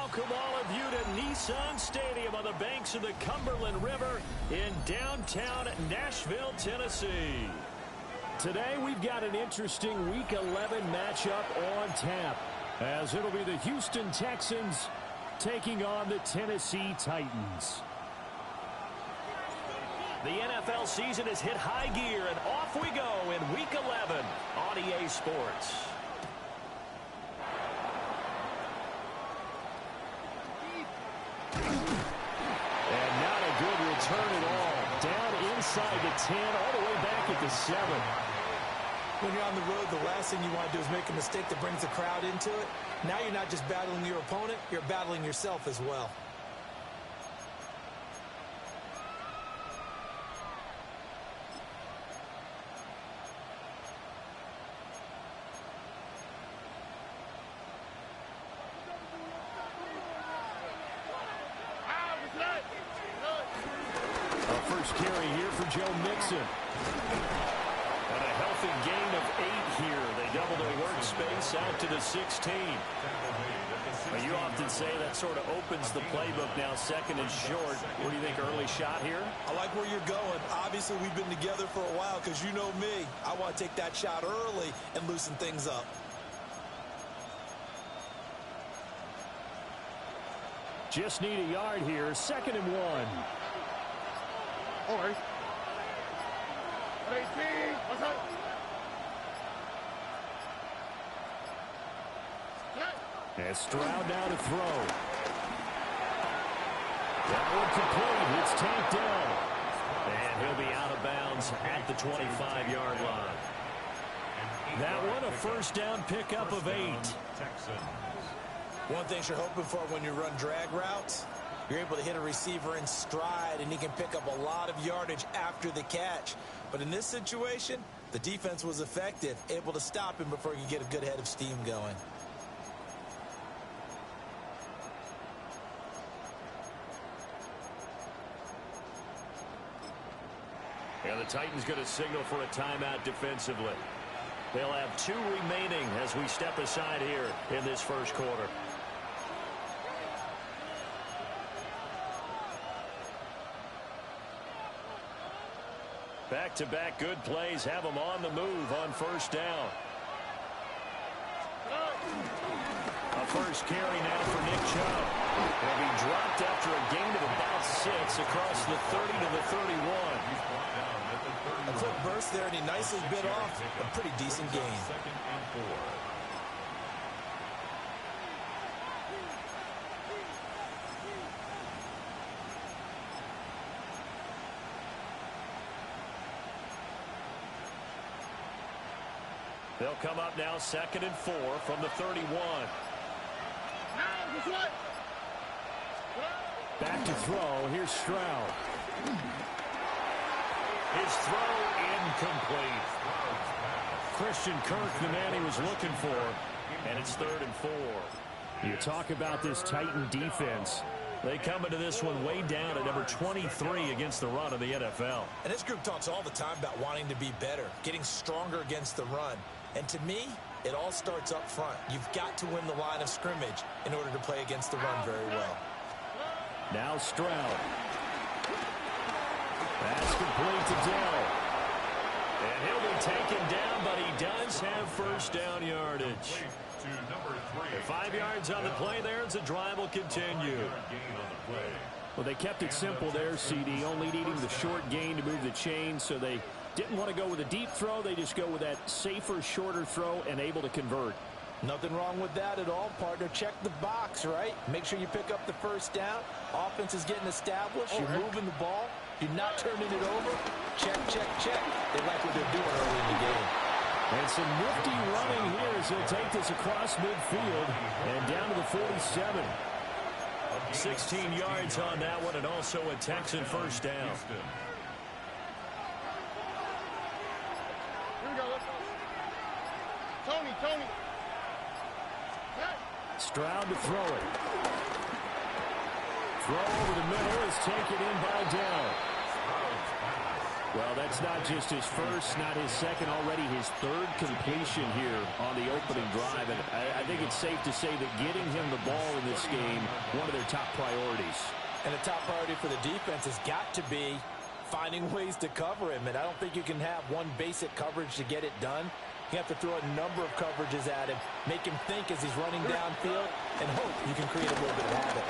welcome all of you to Nissan Stadium on the banks of the Cumberland River in downtown Nashville, Tennessee. Today we've got an interesting Week 11 matchup on tap, as it'll be the Houston Texans taking on the Tennessee Titans. The NFL season has hit high gear, and off we go in Week 11 on EA Sports. And not a good return at all. Down inside the 10, all the way back at the 7. When you're on the road, the last thing you want to do is make a mistake that brings the crowd into it. Now you're not just battling your opponent, you're battling yourself as well. First carry here for Joe Mixon. And a healthy gain of 8 here. They double their workspace out to the 16. Well, you often say that sort of opens the playbook now, second and short. What do you think, early shot here? I like where you're going. Obviously, we've been together for a while because you know me. I want to take that shot early and loosen things up. Just need a yard here. 2nd and 1. And Stroud now to throw. That one complete. It's tanked down. And he'll be out of bounds at the 25-yard line. That one, a first down pickup of 8. One thing you're hoping for when you run drag routes, you're able to hit a receiver in stride, and he can pick up a lot of yardage after the catch. But in this situation, the defense was effective, able to stop him before he could get a good head of steam going. And the Titans going to signal for a timeout defensively. They'll have 2 remaining as we step aside here in this first quarter. Back-to-back good plays have them on the move on first down. A first carry now for Nick Chubb. He'll be dropped after a gain of about 6 across the 30 to the 31. A quick burst there, and he nicely bit off a pretty decent gain. They'll come up now 2nd and 4 from the 31. Back to throw. Here's Stroud. His throw incomplete. Christian Kirk, the man he was looking for. And it's 3rd and 4. You talk about this Titan defense. They come into this one way down at number 23 against the run of the NFL. And this group talks all the time about wanting to be better, getting stronger against the run. And to me, it all starts up front. You've got to win the line of scrimmage in order to play against the run very well. Now Stroud. That's complete to Dell. And he'll be taken down, but he does have first down yardage. 5 yards on the play there as the drive will continue. Well, they kept it simple there, CD, only needing the short gain to move the chain, so they didn't want to go with a deep throw. They just go with that safer, shorter throw and able to convert. Nothing wrong with that at all, partner. Check the box, right? Make sure you pick up the first down. Offense is getting established. You're moving the ball. You're not turning it over. Check, check, check. They like what they're doing early in the game. And some nifty running here as he'll take this across midfield and down to the 47. 16 yards on that one, and also a Texan first down. Tony. Stroud to throw it. Throw over the middle is taken in by Dell. Well, that's not just his first, not his second, already his third completion here on the opening drive. And I think it's safe to say that getting him the ball in this game, one of their top priorities. And the top priority for the defense has got to be finding ways to cover him. And I don't think you can have one basic coverage to get it done. You have to throw a number of coverages at him, make him think as he's running downfield, and hope you can create a little bit of havoc.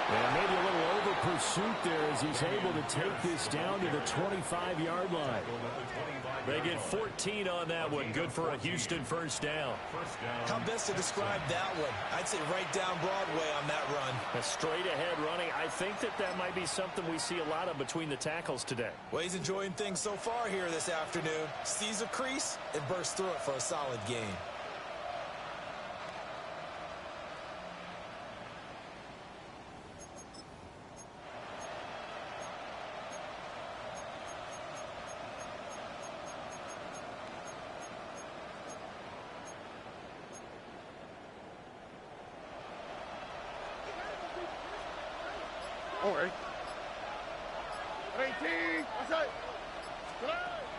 And maybe a little over pursuit there as he's able to take this down to the 25-yard line. They get 14 on that one. Good for a Houston first down. How best to describe that one? I'd say right down Broadway on that run. A straight-ahead running. I think that might be something we see a lot of between the tackles today. Well, he's enjoying things so far here this afternoon. Sees a crease and bursts through it for a solid gain.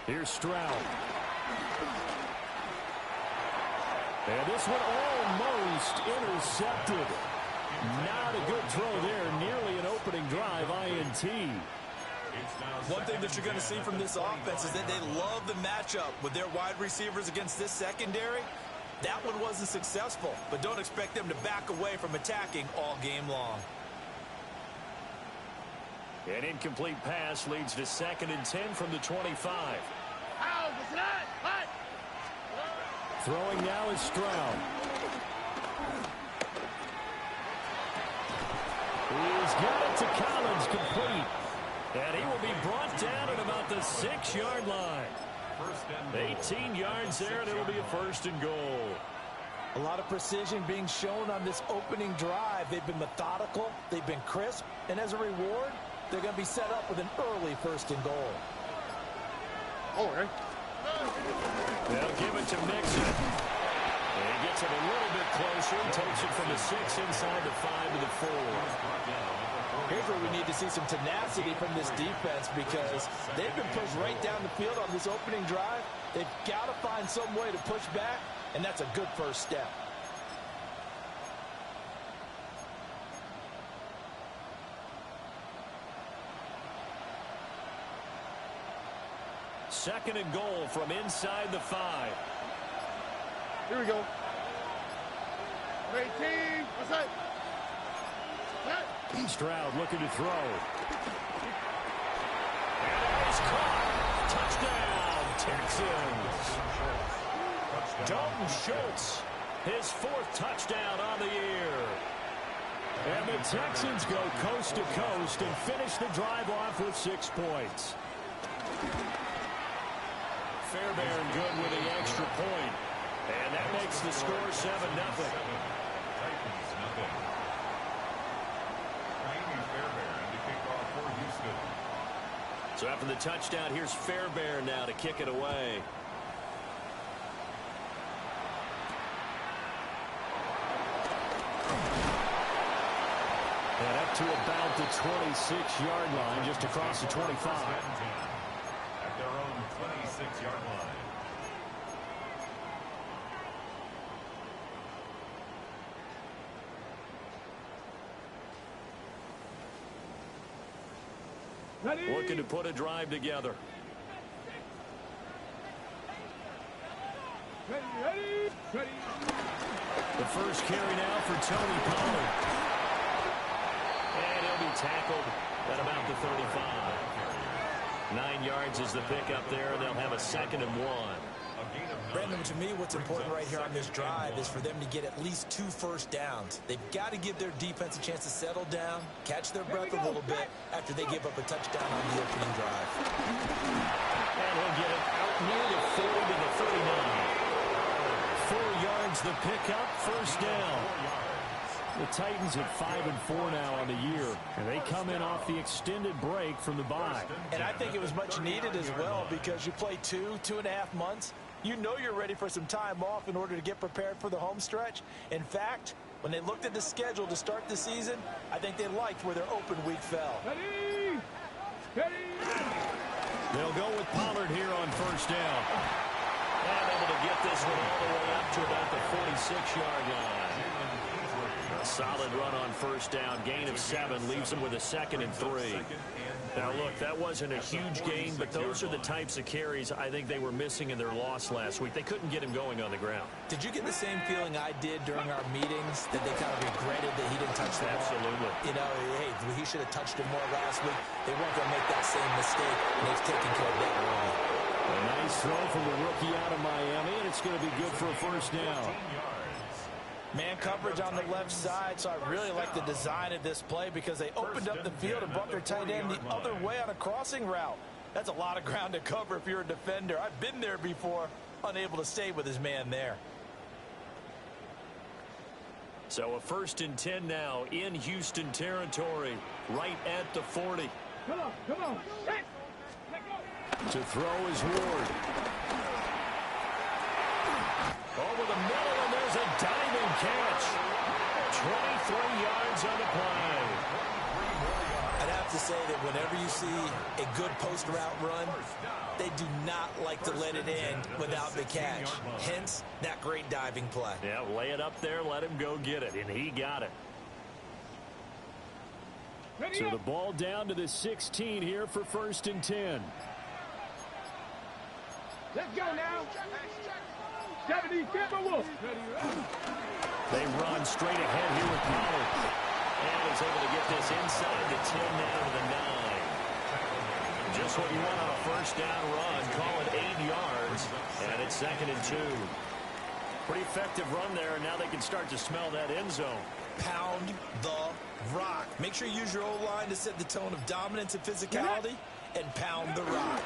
Here's Stroud. And this one almost intercepted. Not a good throw there. Nearly an opening drive INT. One thing that you're going to see from this offense is that they love the matchup with their wide receivers against this secondary. That one wasn't successful, but don't expect them to back away from attacking all game long. An incomplete pass leads to 2nd and 10 from the 25. Throwing now is Stroud. He's got it to Collins, complete. And he will be brought down at about the 6-yard line. 18 yards there, and it'll be a 1st and goal. A lot of precision being shown on this opening drive. They've been methodical, they've been crisp, and as a reward, they're going to be set up with an early 1st and goal. They'll give it to Mixon. And he gets it a little bit closer. Takes it from the 6 inside the 5 to the 4. Here's where we need to see some tenacity from this defense because they've been pushed right down the field on this opening drive. They've got to find some way to push back, and that's a good first step. Second and goal from inside the 5. Here we go. 18. What's that? Stroud looking to throw. And he's caught. Touchdown, Texans. Dalton Schultz, his 4th touchdown on the year. And the Texans go coast to coast and finish the drive off with 6 points. Fairbairn good with the extra point. And that makes the score 7-0. So after the touchdown, here's Fairbairn now to kick it away. And up to about the 26-yard line, just across the 25. At their own 26-yard line. Looking to put a drive together. Ready. The first carry now for Tony Pollard. And he'll be tackled at about the 35. 9 yards is the pickup there, and they'll have a 2nd and 1. Brandon, to me, what's important right here on this drive is for them to get at least 2 first downs. They've got to give their defense a chance to settle down, catch their breath a little bit after they give up a touchdown on the opening drive. And he'll get it out near the 40 to the 39. 4 yards the pickup, first down. The Titans at 5-4 now on the year, and they come in off the extended break from the bye. And I think it was much needed as well because you play 2.5 months. You know you're ready for some time off in order to get prepared for the home stretch. In fact, when they looked at the schedule to start the season, I think they liked where their open week fell. Ready. They'll go with Pollard here on first down. And able to get this one all the way up to about the 46-yard line. A solid run on first down. Gain of 7 leaves them with a 2nd and 3. Now, look, that wasn't a huge gain, but those are the types of carries I think they were missing in their loss last week. They couldn't get him going on the ground. Did you get the same feeling I did during our meetings, that they kind of regretted that he didn't touch the ball? Absolutely. You know, hey, he should have touched it more last week. They weren't going to make that same mistake, and they've taken care of that early. A nice throw from the rookie out of Miami, and it's going to be good for a first down. Man coverage on the left side, so I really like the design of this play because they opened up the field and brought their tight end the other way on a crossing route. That's a lot of ground to cover if you're a defender. I've been there before, unable to stay with his man there. So a 1st and 10 now in Houston territory, right at the 40. Come on. Hey. To throw is Ward. Over the middle, and there's a diving catch. 23 yards on the play. I'd have to say that whenever you see a good post route run, they do not like to let it in without the catch. Hence, that great diving play. Yeah, lay it up there, let him go get it, and he got it. So the ball down to the 16 here for 1st and 10. Let's go now. 70, Timberwolves. They run straight ahead here with Pollard. And is able to get this inside the 10 now to the 9. Just what you want on a first down run. Call it 8 yards. And it's 2nd and 2. Pretty effective run there, and now they can start to smell that end zone. Pound the rock. Make sure you use your O-line to set the tone of dominance and physicality, and pound the rock.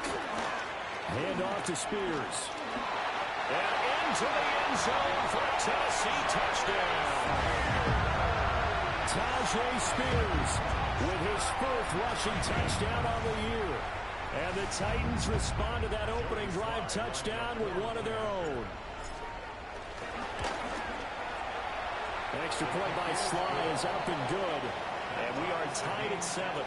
Hand off to Spears. And into the end zone for a Tennessee touchdown. Tajay Spears with his 4th rushing touchdown on the year. And the Titans respond to that opening drive touchdown with one of their own. Extra point by Sly is up and good. And we are tied at 7.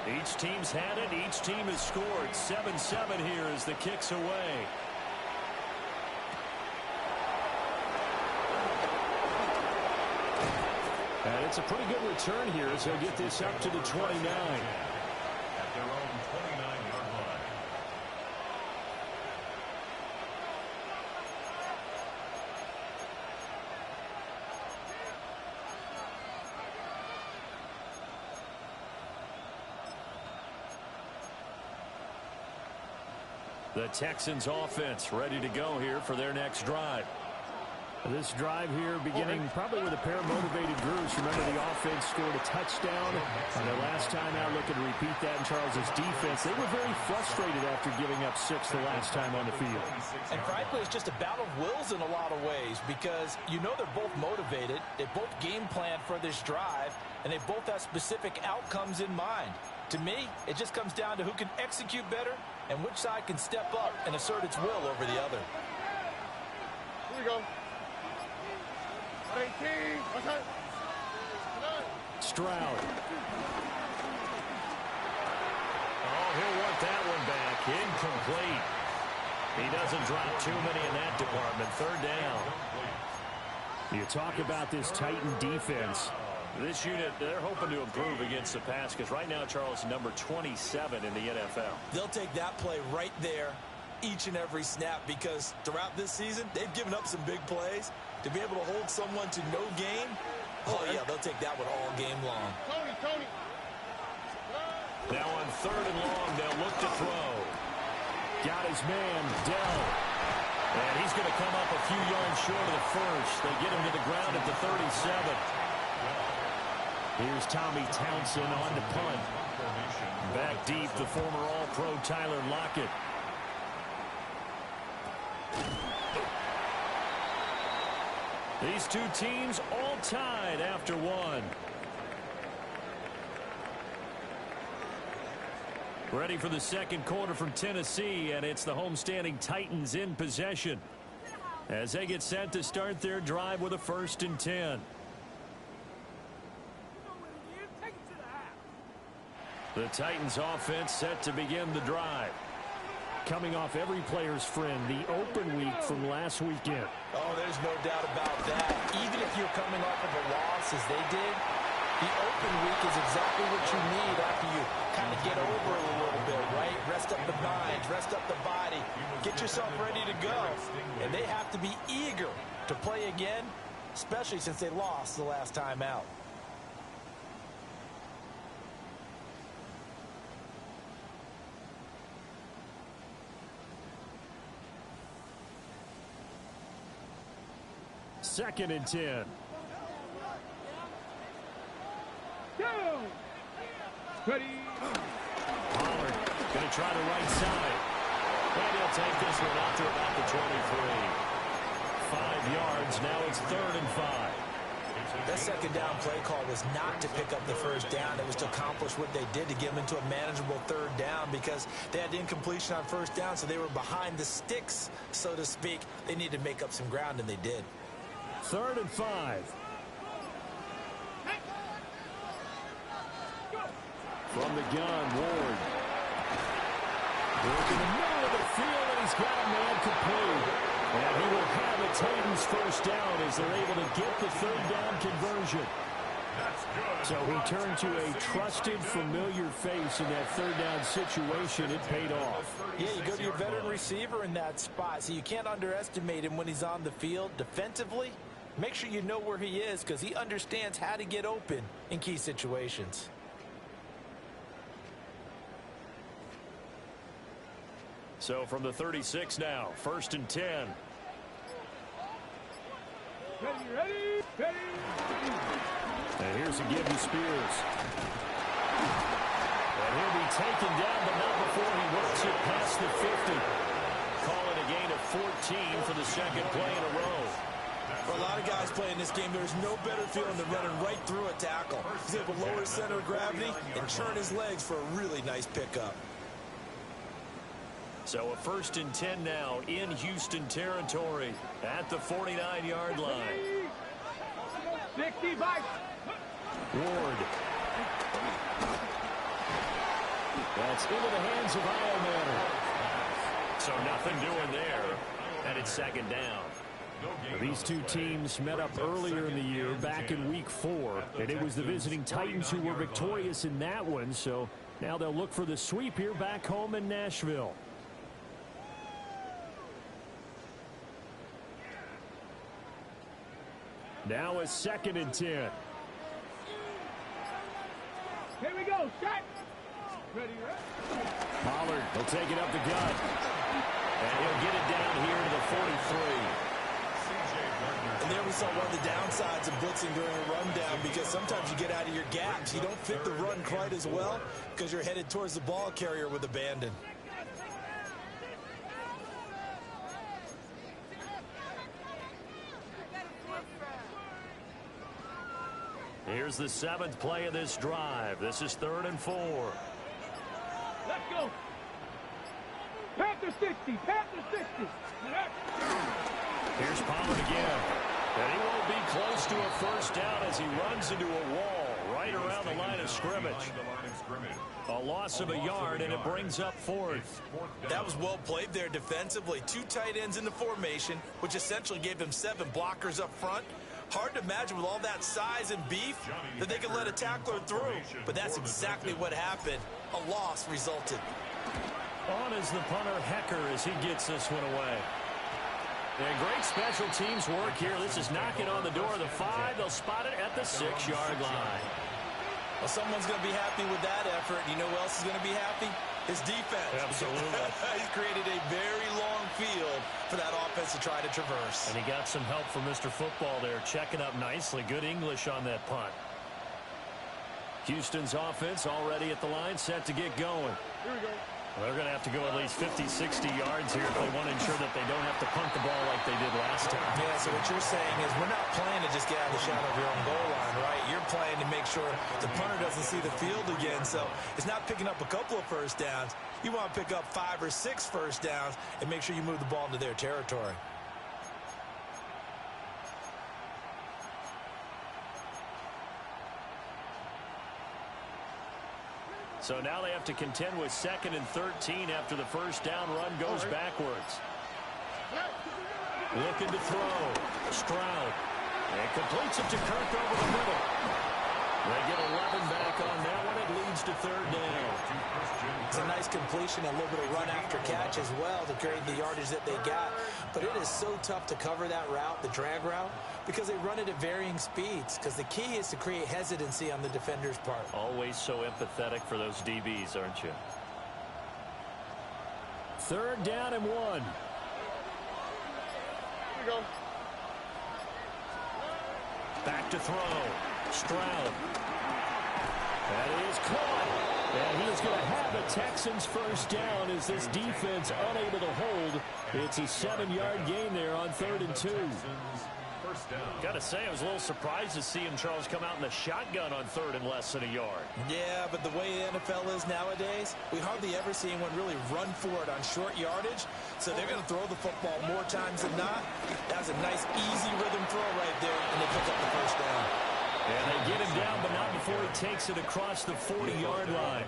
Each team's had it. Each team has scored. 7-7 here as the kick's away. And it's a pretty good return here as they'll get this up to the 29. At their own 29-yard line. The Texans offense ready to go here for their next drive. This drive here beginning probably with a pair of motivated groups. Remember, the offense scored a touchdown. And the last time out, looking to repeat that in Charles's defense. They were very frustrated after giving up 6 the last time on the field. And frankly, it's just a battle of wills in a lot of ways because you know they're both motivated. They both game plan for this drive, and they both have specific outcomes in mind. To me, it just comes down to who can execute better and which side can step up and assert its will over the other. Here we go. 18. What's that? Stroud. Oh, he'll want that one back. Incomplete. He doesn't drop too many in that department. 3rd down. You talk about this Titan defense. This unit, they're hoping to improve against the pass because right now, Charles, number 27 in the NFL. They'll take that play right there each and every snap because throughout this season, they've given up some big plays. To be able to hold someone to no gain, oh, yeah, they'll take that one all game long. Tony. Now on 3rd and long, they'll look to throw. Got his man, Dell. And he's going to come up a few yards short of the first. They get him to the ground at the 37. Here's Tommy Townsend on to punt. Back deep, the former All-Pro Tyler Lockett. These two teams all tied after one. Ready for the second quarter from Tennessee, and it's the homestanding Titans in possession as they get set to start their drive with a 1st and 10. The Titans offense set to begin the drive. Coming off every player's friend, the open week from last weekend. Oh, there's no doubt about that. Even if you're coming off of a loss as they did, the open week is exactly what you need after you kind of get over it a little bit, right? Rest up the mind, rest up the body, get yourself ready to go. And they have to be eager to play again, especially since they lost the last time out. Second and 10. Go! Ready. Pollard going to try the right side. And he'll take this one out to about the 23. 5 yards. Now it's 3rd and 5. That second down play call was not to pick up the first down. It was to accomplish what they did to get them into a manageable 3rd down because they had incompletion on first down, so they were behind the sticks, so to speak. They needed to make up some ground, and they did. 3rd and 5. From the gun, Ward. Work in the middle of the field, and he's got a man complete. And he will have a Titans first down as they're able to get the 3rd down conversion. So he turned to a trusted, familiar face in that 3rd down situation. It paid off. Yeah, you go to your veteran receiver in that spot, so you can't underestimate him when he's on the field. Defensively, make sure you know where he is because he understands how to get open in key situations. So from the 36 now, 1st and 10. Ready. And here's a give to Spears. And he'll be taken down, but not before he works it past the 50. Call it a gain of 14 for the second play in a row. For a lot of guys playing this game, there's no better feeling than running right through a tackle. He's able to lower his center of gravity and churn his legs for a really nice pickup. So a 1st and 10 now in Houston territory at the 49-yard line. 65. Ward. That's into the hands of Iomanner. So nothing doing there. And it's 2nd down. These two teams met up earlier in the year, back in week 4. And it was the visiting Titans who were victorious in that one. So now they'll look for the sweep here back home in Nashville. Now a 2nd and 10. Here we go. Shot. Ready. Pollard will take it up the gut. And he'll get it down here to the 43. And there we saw one of the downsides of blitzing during a rundown because sometimes you get out of your gaps. You don't fit the run quite as well because you're headed towards the ball carrier with abandon. Here's the 7th play of this drive. This is 3rd and 4. Let's go. Panther 60. Panther 60. Here's Pollard again. And he won't be close to a first down as he runs into a wall right around the line of scrimmage. A loss of a yard, and it brings up 4th. That was well played there defensively. 2 tight ends in the formation, which essentially gave him 7 blockers up front. Hard to imagine with all that size and beef that they could let a tackler through. But that's exactly what happened. A loss resulted. On is the punter Hecker as he gets this one away. And great special teams work here. This is knocking on the door of the 5. They'll spot it at the 6-yard line. Well, someone's going to be happy with that effort. You know who else is going to be happy? His defense. Absolutely. He's created a very long field for that offense to try to traverse. And he got some help from Mr. Football there, checking up nicely. Good English on that punt. Houston's offense already at the line, set to get going. Here we go. Well, they're going to have to go at least 50, 60 yards here if they want to ensure that they don't have to punt the ball like they did last time. Yeah, so what you're saying is we're not playing to just get out of the shadow of your own goal line, right? You're playing to make sure the punter doesn't see the field again. So it's not picking up a couple of first downs. You want to pick up 5 or 6 first downs and make sure you move the ball into their territory. So now they have to contend with 2nd and 13 after the first down run goes backwards. Looking to throw. Stroud. And completes it to Kirk over the middle. They get 11 back on that one. It leads to 3rd down. It's a nice completion, a little bit of run after catch as well to create the yardage that they got. But it is so tough to cover that route, the drag route, because they run it at varying speeds. Because the key is to create hesitancy on the defender's part. Always so empathetic for those DBs, aren't you? 3rd down and 1. Here we go. Back to throw. Stroud. That is caught. And he is going to have a Texans first down as this defense unable to hold. It's a 7-yard gain there on 3rd and 2. Got to say, I was a little surprised to see him, Charles, come out in the shotgun on 3rd and less than a yard. Yeah, but the way the NFL is nowadays, we hardly ever see anyone really run for it on short yardage. So they're going to throw the football more times than not. That was a nice, easy rhythm throw right there, and they pick up the first down. And they get him down, but not before he takes it across the 40-yard line.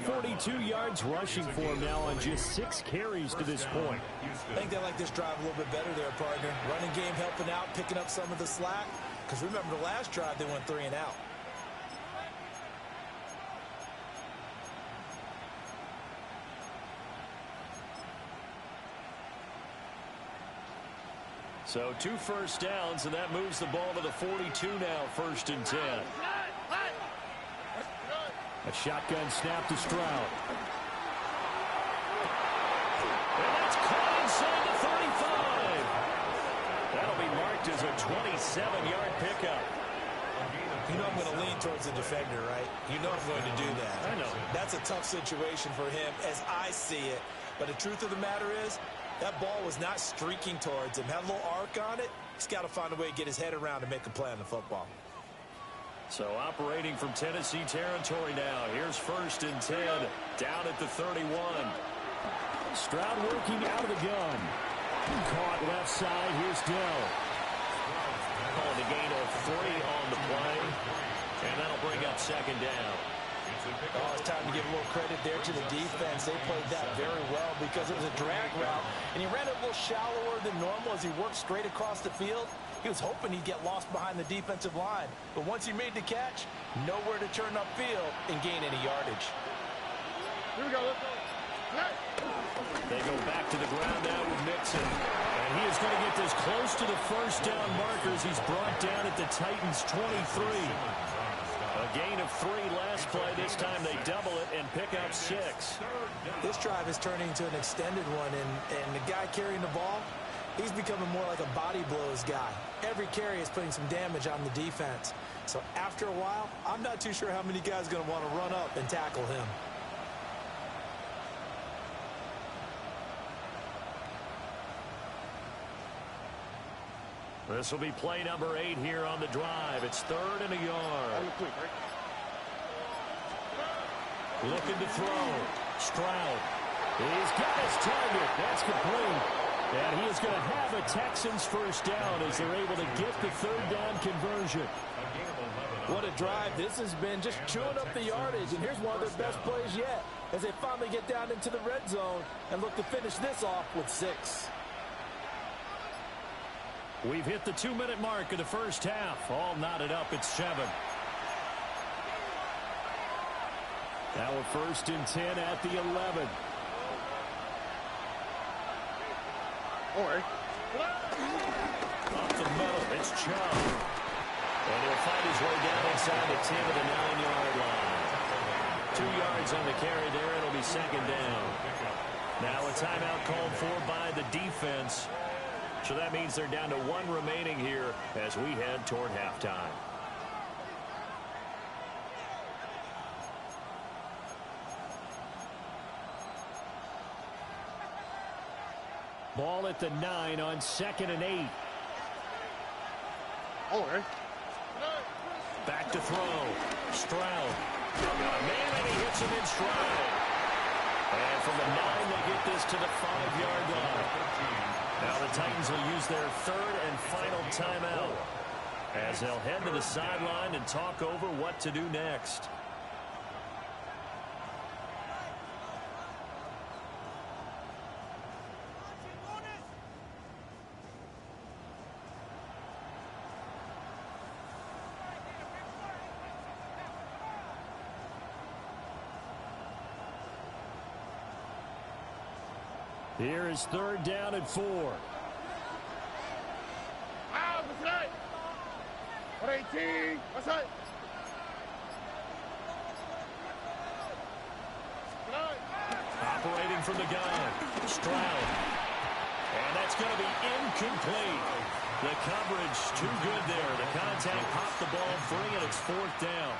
42 yards rushing for him now on just 6 carries to this point. I think they like this drive a little bit better there, partner. Running game helping out, picking up some of the slack. Because remember, the last drive, they went 3 and out. So 2 first downs, and that moves the ball to the 42 now, 1st and 10. A shotgun snap to Stroud. And that's caught inside the 35. That'll be marked as a 27-yard pickup. You know I'm going to lean towards the defender, right? You know I'm going to do that. I know. That's a tough situation for him as I see it. But the truth of the matter is, that ball was not streaking towards him. Had a little arc on it. He's got to find a way to get his head around and make a play on the football. So operating from Tennessee territory now. Here's 1st and 10. Down at the 31. Stroud working out of the gun. Caught left side. Here's Dell. Calling the gain of 3 on the play. And that'll bring up 2nd down. Oh, it's time to give a little credit there to the defense. They played that very well because it was a drag route, and he ran it a little shallower than normal as he worked straight across the field. He was hoping he'd get lost behind the defensive line, but once he made the catch, nowhere to turn upfield and gain any yardage. Here we go. Let's go. They go back to the ground now with Mixon, and he is going to get this close to the first down markers. He's brought down at the Titans' 23. A gain of 3 last play. This time they double it and pick up 6. This drive is turning into an extended one, and the guy carrying the ball, he's becoming more like a body blows guy. Every carry is putting some damage on the defense. So after a while, I'm not too sure how many guys are going to want to run up and tackle him. This will be play number 8 here on the drive. It's 3rd and a yard. Looking to throw. Stroud. He's got his target. That's complete. And he is going to have a Texans first down as they're able to get the 3rd down conversion. What a drive. This has been just chewing up the yardage. And here's one of their best plays yet as they finally get down into the red zone and look to finish this off with 6. We've hit the 2-minute mark of the first half. All knotted up at 7. Now a 1st and 10 at the 11. Off the middle, it's Chubb. And he'll find his way down inside the 10 of the 9-yard line. 2 yards on the carry there. It'll be 2nd down. Now a timeout called for by the defense. So that means they're down to 1 remaining here as we head toward halftime. Ball at the 9 on 2nd and 8. Back to throw. Stroud. Man, and he hits him in stride. And from the 9, they get this to the 5-yard line. Now the Titans will use their 3rd and final timeout as they'll head to the sideline and talk over what to do next. Here is 3rd down and 4. Out, what's that? 118, what's that? Operating from the gun, Stroud. And that's going to be incomplete. The coverage too good there. The contact popped the ball free, and it's 4th down.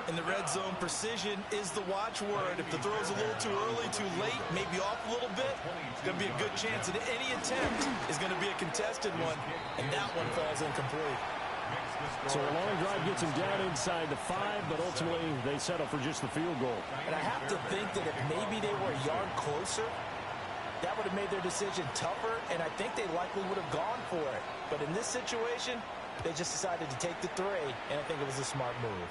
In the red zone, precision is the watchword. If the throw's a little too early, too late, maybe off a little bit, it's going to be a good chance that any attempt is going to be a contested one, and that one falls incomplete. So a long drive gets them down inside the 5, but ultimately they settle for just the field goal. And I have to think that if maybe they were a yard closer, that would have made their decision tougher, and I think they likely would have gone for it. But in this situation, they just decided to take the 3, and I think it was a smart move.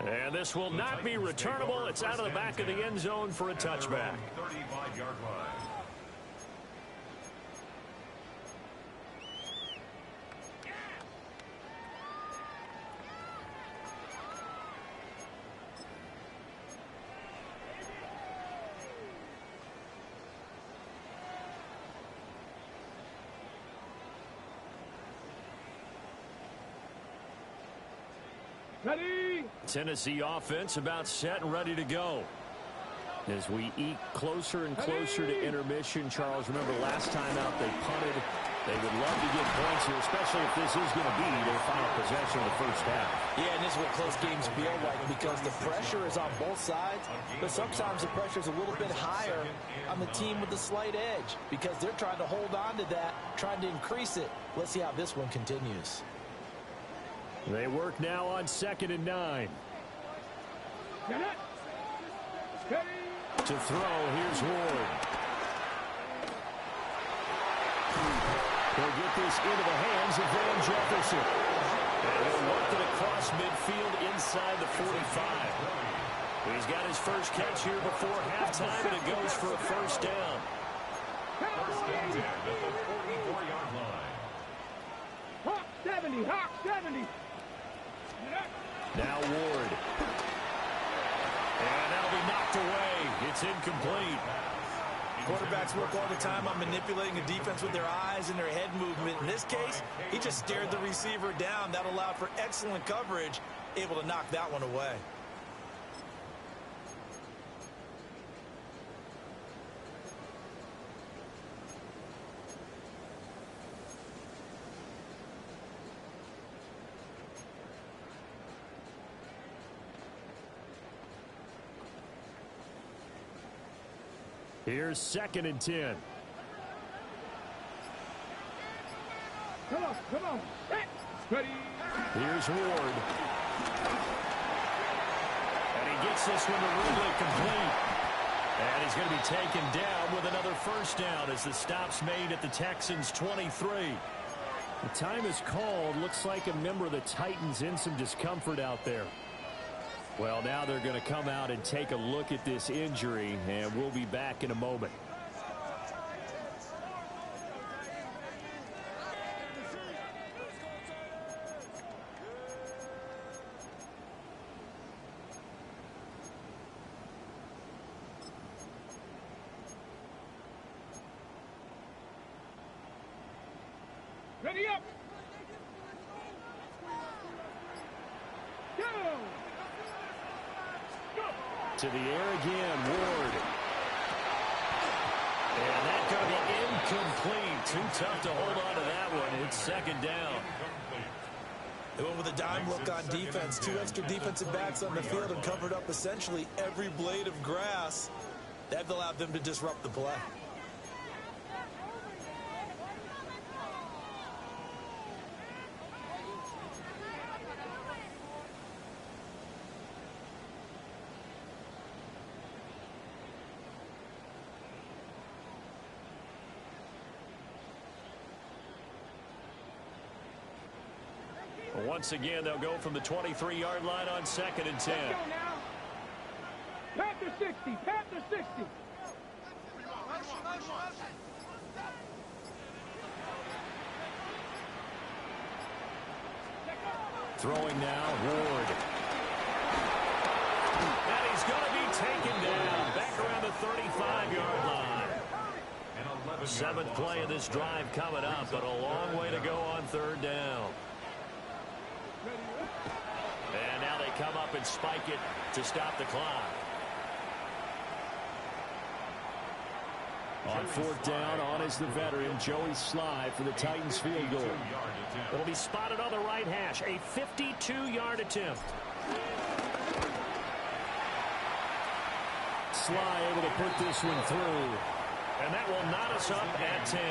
And this will not be returnable. It's out of the back of the end zone for a touchback. 35-yard line. Ready? Tennessee offense about set and ready to go. As we eke closer and closer to intermission, Charles, remember last time out they punted. They would love to get points here, especially if this is going to be their final possession of the first half. Yeah, and this is what close games feel like because the pressure is on both sides, but sometimes the pressure is a little bit higher on the team with the slight edge because they're trying to hold on to that, trying to increase it. Let's see how this one continues. They work now on 2nd and 9. To throw, here's Ward. He'll get this into the hands of Van Jefferson. And he'll work it across midfield inside the 45. He's got his first catch here before halftime, and it goes for a first down. First and 10 at the 44-yard line. Hawk 70, Hawk 70. Now Ward. And that'll be knocked away. It's incomplete. Quarterbacks work all the time on manipulating a defense with their eyes and their head movement. In this case, he just stared the receiver down. That allowed for excellent coverage, able to knock that one away. Here's 2nd and 10. Come on. Ready? Here's Ward. And he gets this one to Ridley complete. And he's going to be taken down with another first down as the stop's made at the Texans' 23. The time is called. Looks like a member of the Titans in some discomfort out there. Well, now they're going to come out and take a look at this injury, and we'll be back in a moment. Ready up. Go. To the air again, Ward. And that's going to be incomplete. Too tough to hold on to that one. It's 2nd down. They went with a dime look on defense. 2 extra defensive backs on the field and covered up essentially every blade of grass. That allowed them to disrupt the play. Once again, they'll go from the 23-yard line on 2nd and 10. Let's go now. Panther 60. Panther 60. Throwing now, Ward. And he's going to be taken down back around the 35-yard Seventh play of this drive coming up, but a long way to go on third down. And now they come up and spike it to stop the clock. On fourth down, on is the veteran, Joey Sly for the Titans field goal. It'll be spotted on the right hash. A 52-yard attempt. Sly able to put this one through. And that will knot us up at 10.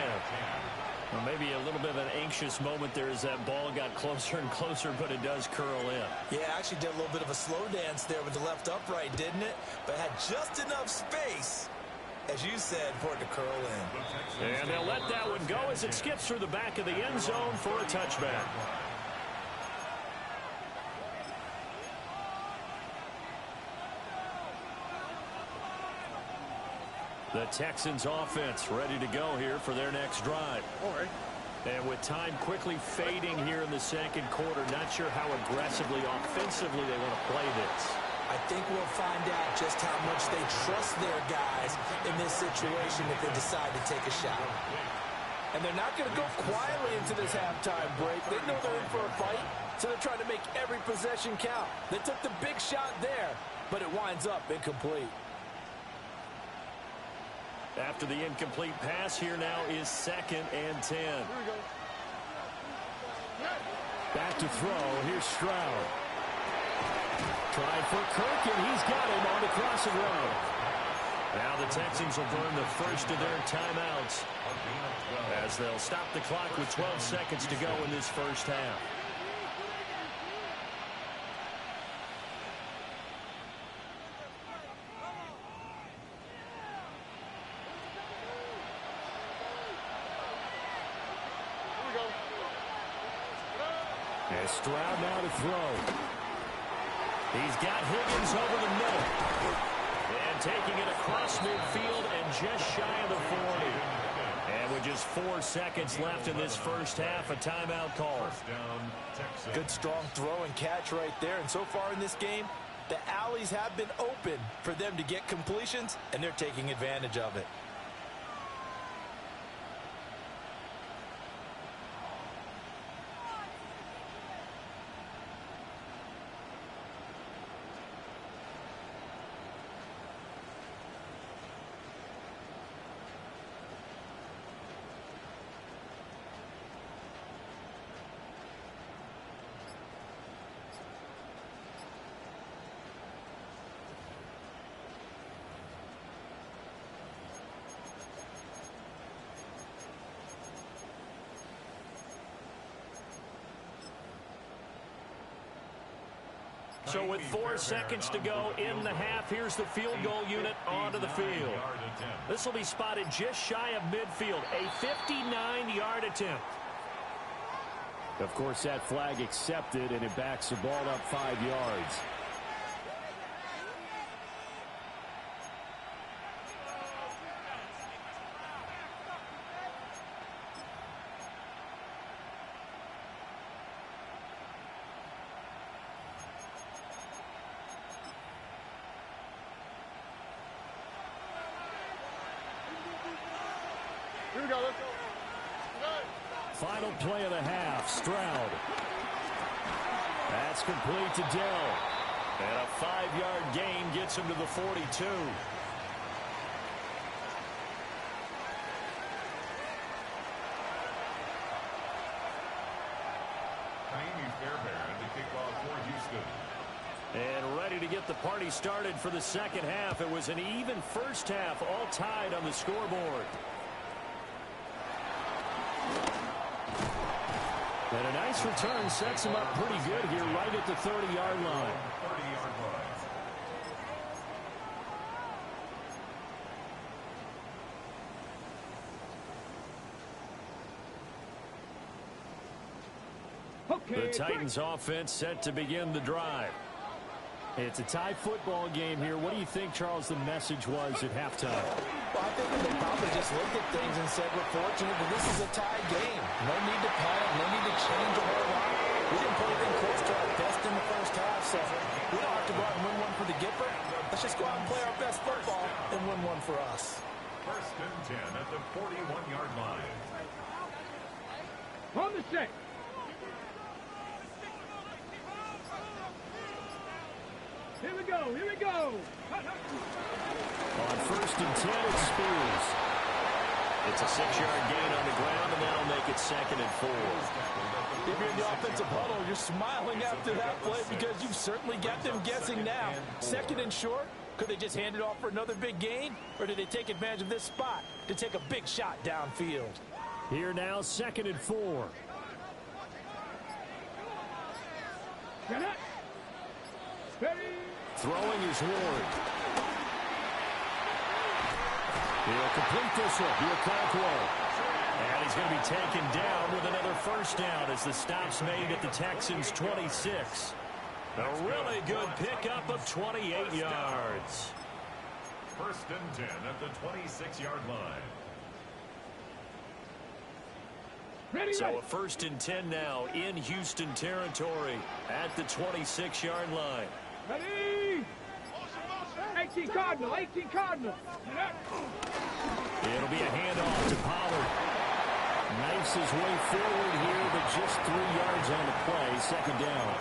Well, maybe a little bit of an anxious moment there as that ball got closer and closer, but it does curl in. Yeah, actually did a little bit of a slow dance there with the left upright, didn't it? But had just enough space, as you said, for it to curl in. And they'll let that one go as it skips through the back of the end zone for a touchback. The Texans offense ready to go here for their next drive. And with time quickly fading here in the second quarter, not sure how aggressively, offensively they want to play this. I think we'll find out just how much they trust their guys in this situation if they decide to take a shot. And they're not going to go quietly into this halftime break. They know they're in for a fight, so they're trying to make every possession count. They took the big shot there, but it winds up incomplete. After the incomplete pass, here now is 2nd and 10. Back to throw. Here's Stroud. Tried for Kirk, and he's got him on the crossing route. Now the Texans will burn the first of their timeouts as they'll stop the clock with 12 seconds to go in this first half. And Stroud now to throw. He's got Higgins over the middle. And taking it across midfield and just shy of the 40. And with just 4 seconds left in this first half, a timeout call. Good strong throw and catch right there. And so far in this game, the alleys have been open for them to get completions, and they're taking advantage of it. So with 4 seconds to go in the half, here's the field goal unit onto the field. This will be spotted just shy of midfield, a 59-yard attempt. Of course, that flag accepted, and it backs the ball up 5 yards. Final play of the half, Stroud. That's complete to Dell. And a 5-yard gain gets him to the 42. And ready to get the party started for the second half. It was an even first half, all tied on the scoreboard. And a nice return sets him up pretty good here right at the 30-yard line. The Titans offense set to begin the drive. It's a tie football game here. What do you think, Charles, the message was at halftime? Well, I think they probably just looked at things and said, we're fortunate that this is a tie game. No need to panic, no need to change a whole lot. We didn't play anything close to our best in the first half, so we don't have to go out and win one for the Gipper. Let's just go out and play our best football and win one for us. First and 10 at the 41-yard line. On the set. Here we go, here we go. On first and 10, it's Spears. It's a 6-yard gain on the ground, and that'll make it 2nd and 4. If you're in the offensive huddle, you're smiling after that play because you've certainly got them guessing now. 2nd and short, could they just hand it off for another big gain? Or did they take advantage of this spot to take a big shot downfield? Here now, 2nd and 4. Get it. Ready. Throwing is Ward. He'll complete this one. He'll Conquo. And he's going to be taken down with another first down as the stop's made at the Texans' 26. A really good pickup of 28 yards. First and 10 at the 26-yard line. Ready, So ready. a 1st and 10 now in Houston territory at the 26-yard line. Ready. 18 Cardinal, 18 Cardinal. Get it. It'll be a handoff to Pollard. Knifes his way forward here, but just 3 yards on the play. 2nd down.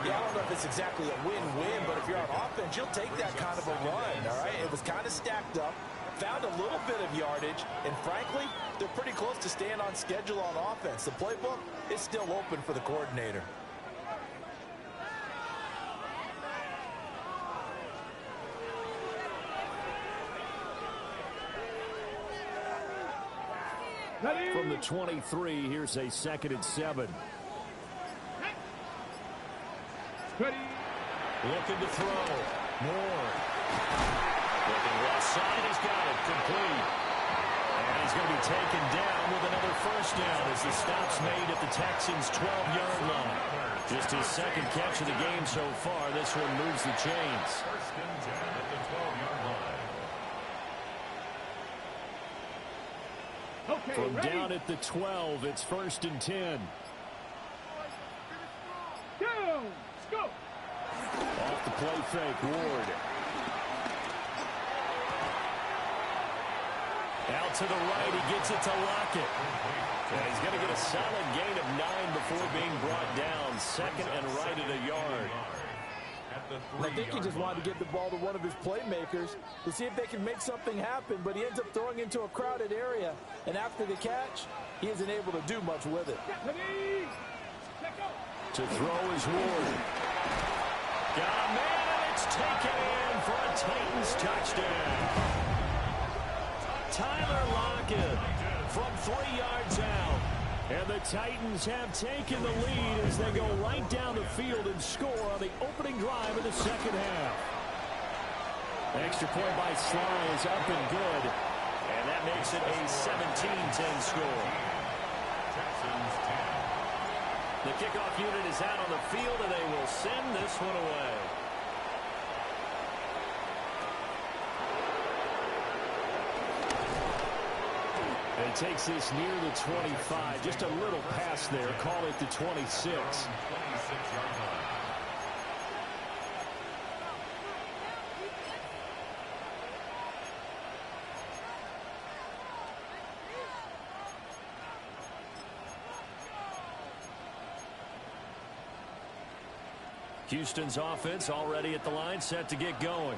Yeah, I don't know if it's exactly a win-win, but if you're on offense, you'll take that kind of a run, all right? It was kind of stacked up, found a little bit of yardage, and frankly, they're pretty close to staying on schedule on offense. The playbook is still open for the coordinator. Ready. From the 23, here's a 2nd and 7. Ready. Looking to throw. Moore. Looking left side. He's got it. Complete. And he's going to be taken down with another first down as the stop's made at the Texans' 12-yard line. Just his 2nd catch of the game so far. This one moves the chains. First and 10 at the 12-yard line. Okay, From ready. down at the 12, it's 1st and 10. Go. Go. Off the play fake, Ward. Out to the right. He gets it to Lockett. And he's going to get a solid gain of 9 before being brought down. 2nd and right at a yard. I think he just wanted to give the ball to one of his playmakers to see if they can make something happen, but he ends up throwing into a crowded area, and after the catch, he isn't able to do much with it. Ready. Let go. To throw is Ward. Got a man, and it's taken in for a Titans touchdown. Tyler Lockett from 3 yards out. And the Titans have taken the lead as they go right down the field and score on the opening drive of the 2nd half. Extra point by Sly is up and good. And that makes it a 17-10 score. Texans 10. The kickoff unit is out on the field, and they will send this one away. And it takes this near the 25. Just a little pass there. Call it the 26. 26-yard line. Houston's offense already at the line, set to get going.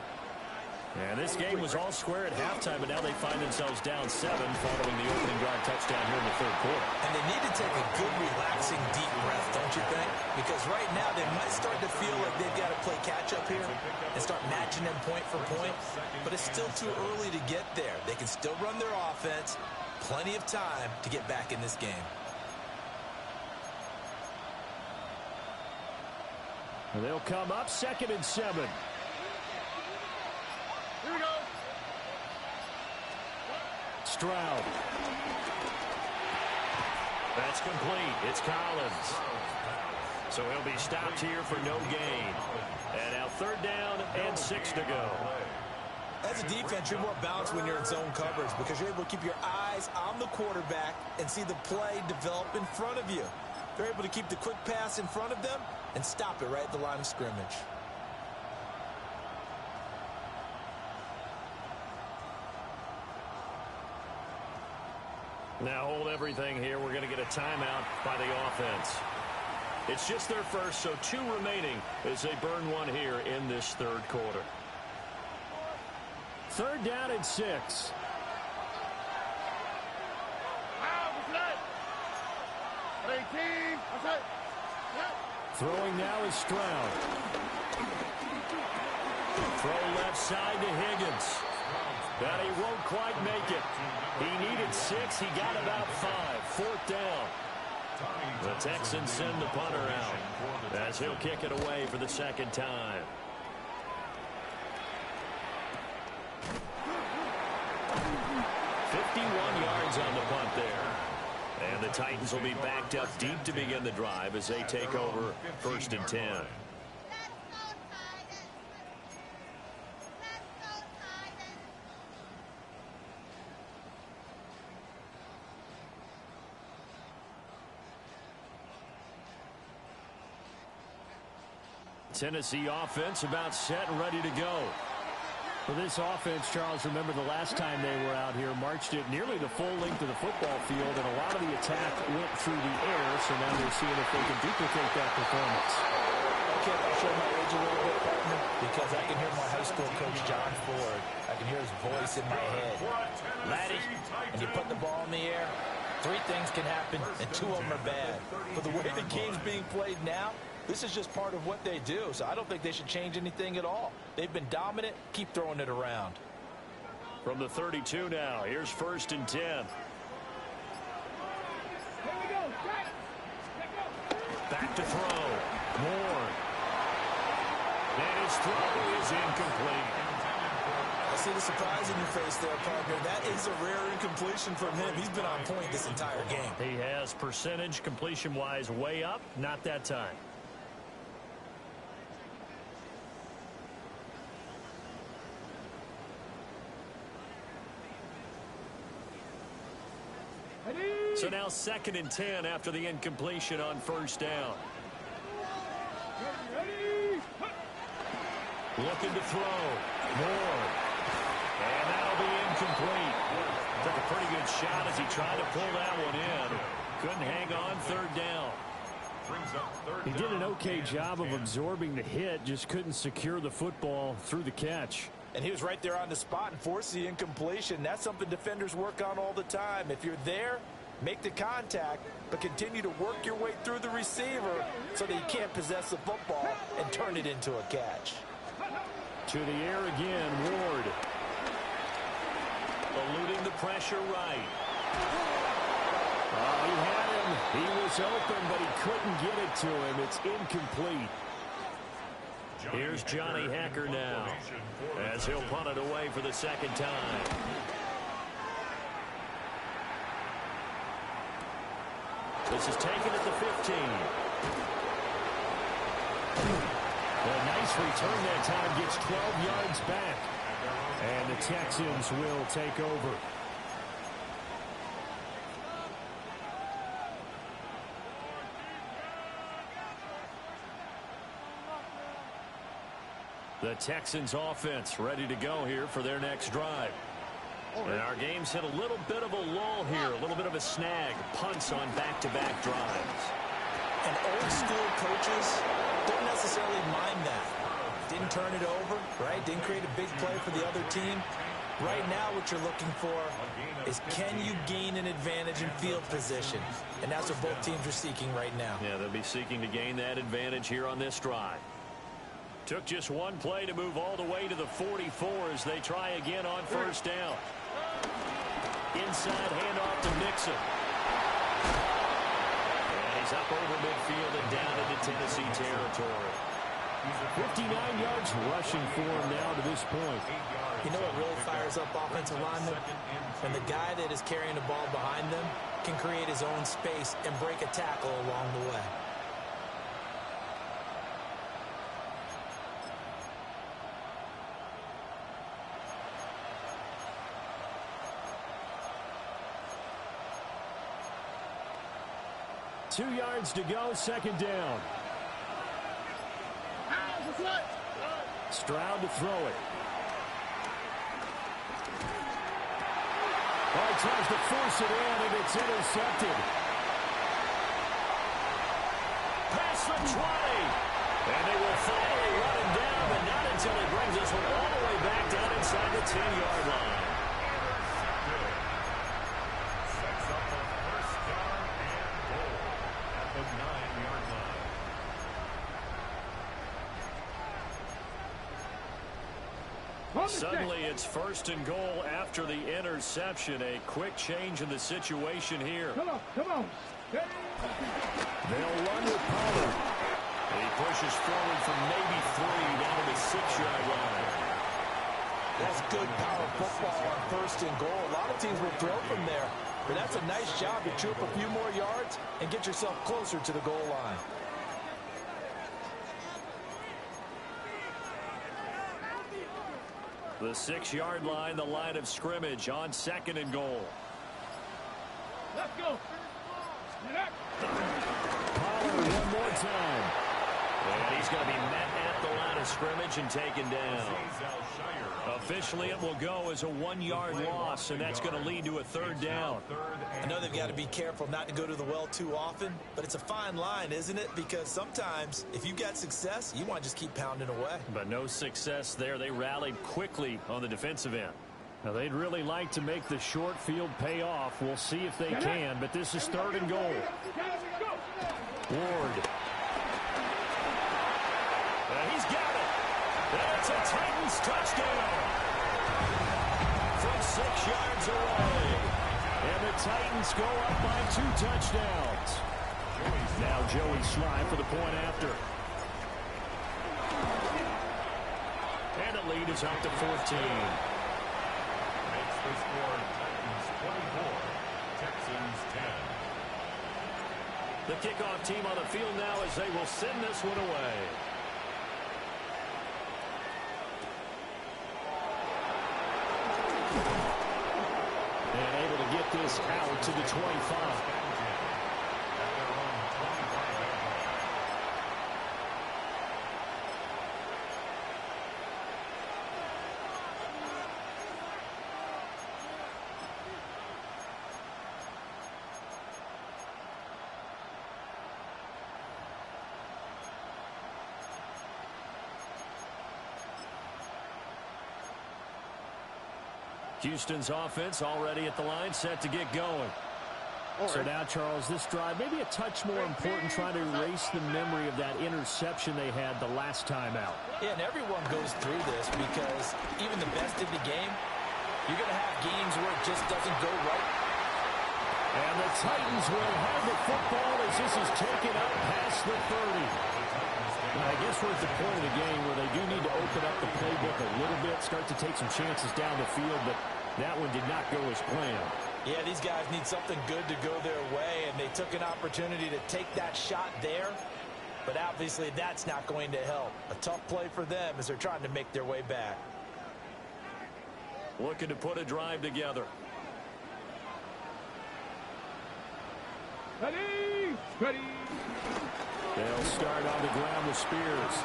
And this game was all square at halftime, but now they find themselves down 7 following the opening drive touchdown here in the 3rd quarter. And they need to take a good, relaxing, deep breath, don't you think? Because right now they might start to feel like they've got to play catch-up here and start matching them point for point. But it's still too early to get there. They can still run their offense. Plenty of time to get back in this game. And they'll come up 2nd and 7. Here we go. Stroud. That's complete. It's Collins. So he'll be stopped here for no gain. And now 3rd down and 6 to go. As a defense, you're more balanced when you're in zone coverage because you're able to keep your eyes on the quarterback and see the play develop in front of you. They're able to keep the quick pass in front of them and stop it right at the line of scrimmage. Now hold everything here. We're going to get a timeout by the offense. It's just their first, so 2 remaining as they burn one here in this third quarter. 3rd down and 6. Throwing now is Stroud. Throw left side to Higgins. But he won't quite make it. He needed 6. He got about 5. 4th down. The Texans send the punter out as he'll kick it away for the second time. Yards on the punt there. And the Titans will be backed up deep to begin the drive as they take over 1st and 10. Tennessee offense about set and ready to go. For this offense, Charles, remember the last time they were out here, marched it nearly the full length of the football field, and a lot of the attack went through the air, so now they're seeing if they can duplicate that performance. Okay, I'll show my age a little bit, partner, because I can hear my high school coach, John Ford. I can hear his voice in my head. Laddie, when you put the ball in the air, 3 things can happen, and 2 of them are bad. But the way the game's being played now, this is just part of what they do, so I don't think they should change anything at all. They've been dominant. Keep throwing it around. From the 32 now, here's 1st and 10. Back to throw. Moore. And his throw is incomplete. I see the surprise in your face there, partner. That is a rare incompletion from him. He's been on point this entire game. He has percentage completion-wise way up. Not that time. So now 2nd and 10 after the incompletion on 1st down. Looking to throw. Moore. And that'll be incomplete. Took a pretty good shot as he tried to pull that one in. Couldn't hang on 3rd down. He did an okay job of absorbing the hit, just couldn't secure the football through the catch. And he was right there on the spot and forced the incompletion. That's something defenders work on all the time. If you're there, make the contact, but continue to work your way through the receiver so that you can't possess the football and turn it into a catch. To the air again, Ward. Eluding the pressure right. He had him. He was open, but he couldn't get it to him. It's incomplete. Here's Johnny Hacker now as he'll punt it away for the 2nd time. This is taken at the 15. A nice return that time, gets 12 yards back. And the Texans will take over. The Texans offense ready to go here for their next drive. And our game's hit a little bit of a lull here, a little bit of a snag. Punts on back-to-back drives. And old school coaches don't necessarily mind that. Didn't turn it over, right? Didn't create a big play for the other team. Right now what you're looking for is, can you gain an advantage in field position? And that's what both teams are seeking right now. Yeah, they'll be seeking to gain that advantage here on this drive. Took just one play to move all the way to the 44 as they try again on 1st down. Inside handoff to Mixon. And he's up over midfield and down into Tennessee territory. 59 yards rushing for him now to this point. You know what really fires up offensive linemen? When the guy that is carrying the ball behind them can create his own space and break a tackle along the way. Two yards to go, 2nd down. Stroud to throw it. Oh, he tries to force it in, and it's intercepted. Pass from 20. And they will finally run him down, but not until he brings this one all the way back down inside the 10-yard line. Sets up a first down and goal at the 9-yard line. Suddenly it's first and goal after the interception. A quick change in the situation here. Come on. They'll run with Pollard. He pushes forward from maybe 3 down to the 6-yard line. That's good power football on first and goal. A lot of teams will throw from there, but that's a nice job to chew up a few more yards and get yourself closer to the goal line. The 6-yard line, the line of scrimmage on second and goal. Let's go. Pollard one more time. And he's going to be met at the line of scrimmage and taken down. Officially, it will go as a 1-yard loss, and that's going to lead to a third down. I know they've got to be careful not to go to the well too often, but it's a fine line, isn't it? Because sometimes, if you got success, you want to just keep pounding away. But no success there. They rallied quickly on the defensive end. Now, they'd really like to make the short field pay off. We'll see if they can, but this is third and goal. Ward. He's got it. That's a Titans touchdown. From 6 yards away. And the Titans go up by 2 touchdowns. Now Joey Sly for the point after. And the lead is up to 14. Makes the score Titans 24, Texans 10. The kickoff team on the field now as they will send this one away. And able to get this out to the 25. Houston's offense already at the line, set to get going. So now, Charles, this drive maybe a touch more important, trying to erase the memory of that interception they had the last time out. Yeah, and everyone goes through this because even the best in the game, you're going to have games where it just doesn't go right. And the Titans will have the football as this is taken up past the 30. I guess we're at the point of the game where they do need to open up the playbook a little bit, start to take some chances down the field, but that one did not go as planned. Yeah, these guys need something good to go their way, and they took an opportunity to take that shot there, but obviously that's not going to help. A tough play for them as they're trying to make their way back. Looking to put a drive together. Ready. They'll start on the ground with Spears.